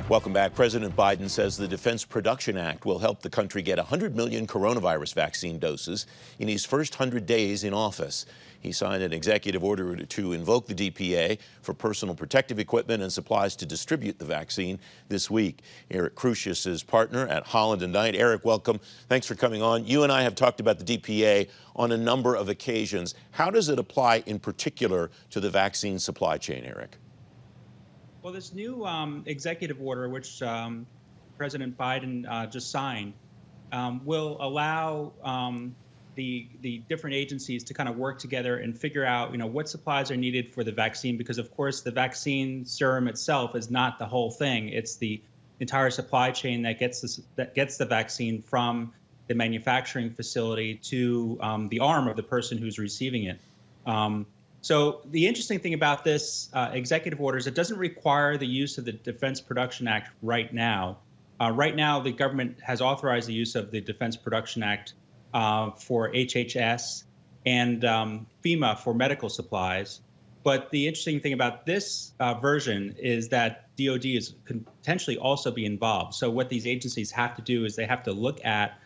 Welcome back. President Biden says the Defense Production Act will help the country get 100 million coronavirus vaccine doses in his first 100 days in office. He signed an executive order to invoke the DPA for personal protective equipment and supplies to distribute the vaccine this week. Eric Crusius is partner at Holland Knight. Eric, welcome. Thanks for coming on. You and I have talked about the DPA on a number of occasions. How does it apply in particular to the vaccine supply chain, Eric? Well, this new executive order, which President Biden just signed, will allow the different agencies to kind of work together and figure out, what supplies are needed for the vaccine. Because, of course, the vaccine serum itself is not the whole thing. It's the entire supply chain that gets the vaccine from the manufacturing facility to the arm of the person who's receiving it. So the interesting thing about this executive order is it doesn't require the use of the Defense Production Act right now. Right now, the government has authorized the use of the Defense Production Act for HHS and FEMA for medical supplies. But the interesting thing about this version is that DoD could potentially also be involved. So what these agencies have to do is they have to look at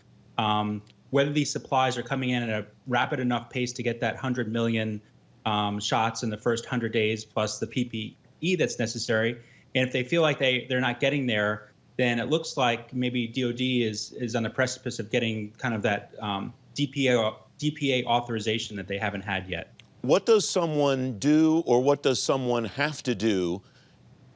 whether these supplies are coming in at a rapid enough pace to get that 100 million shots in the first 100 days, plus the PPE that's necessary. And if they feel like they're not getting there, then it looks like maybe DoD is on the precipice of getting kind of that DPA authorization that they haven't had yet. What does someone do, or what does someone have to do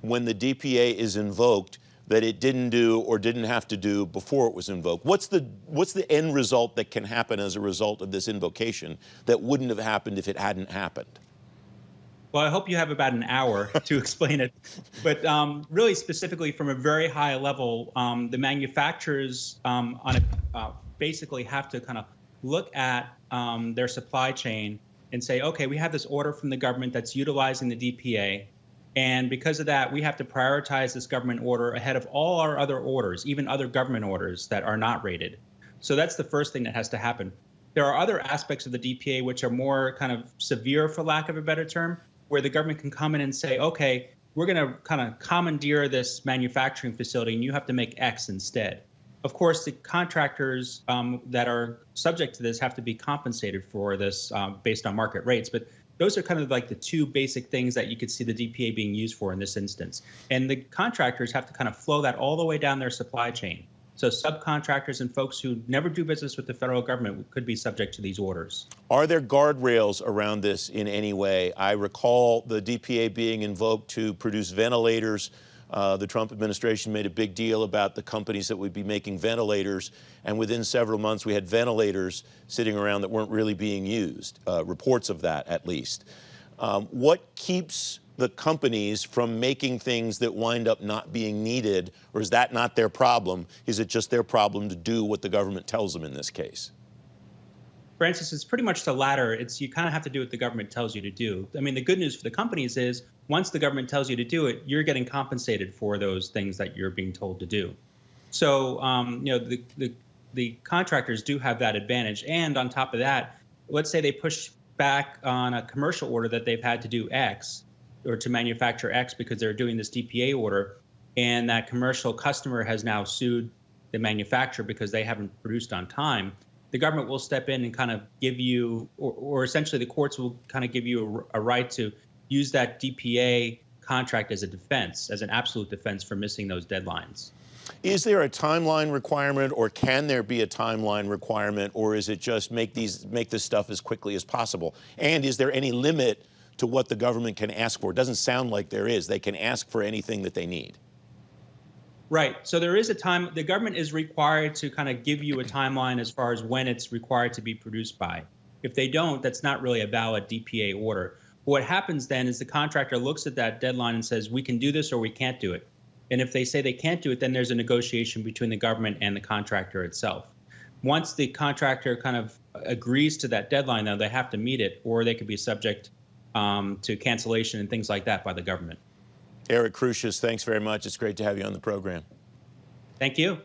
when the DPA is invoked that it didn't do or didn't have to do before it was invoked? What's the end result that can happen as a result of this invocation that wouldn't have happened if it hadn't happened? Well, I hope you have about an hour to explain it. But really specifically from a very high level, the manufacturers basically have to kind of look at their supply chain and say, okay, we have this order from the government that's utilizing the DPA. And because of that, we have to prioritize this government order ahead of all our other orders, even other government orders that are not rated. So that's the first thing that has to happen. There are other aspects of the DPA which are more kind of severe, for lack of a better term, where the government can come in and say, okay, we're going to kind of commandeer this manufacturing facility and you have to make X instead. Of course, the contractors that are subject to this have to be compensated for this based on market rates. But those are kind of like the two basic things that you could see the DPA being used for in this instance. And the contractors have to kind of flow that all the way down their supply chain. So subcontractors and folks who never do business with the federal government could be subject to these orders. Are there guardrails around this in any way? I recall the DPA being invoked to produce ventilators. The Trump administration made a big deal about the companies that would be making ventilators, and within several months we had ventilators sitting around that weren't really being used, reports of that at least. What keeps the companies from making things that wind up not being needed, or is that not their problem? Is it just their problem to do what the government tells them in this case? Francis, it's pretty much the latter. You kind of have to do what the government tells you to do. I mean, the good news for the companies is once the government tells you to do it, you're getting compensated for those things that you're being told to do. So, the contractors do have that advantage. And on top of that, let's say they push back on a commercial order that they've had to do X or to manufacture X because they're doing this DPA order, and that commercial customer has now sued the manufacturer because they haven't produced on time. The government will step in and kind of give you, or essentially the courts will kind of give you a right to use that DPA contract as a defense, as an absolute defense for missing those deadlines. Is there a timeline requirement, or can there be a timeline requirement, or is it just make this stuff as quickly as possible? And is there any limit to what the government can ask for? It doesn't sound like there is. They can ask for anything that they need. Right. So there is a time. The government is required to kind of give you a timeline as far as when it's required to be produced by. If they don't, that's not really a valid DPA order. What happens then is the contractor looks at that deadline and says, we can do this or we can't do it. And if they say they can't do it, then there's a negotiation between the government and the contractor itself. Once the contractor kind of agrees to that deadline, though, they have to meet it, or they could be subject to cancellation and things like that by the government. Eric Crusius, thanks very much. It's great to have you on the program. Thank you.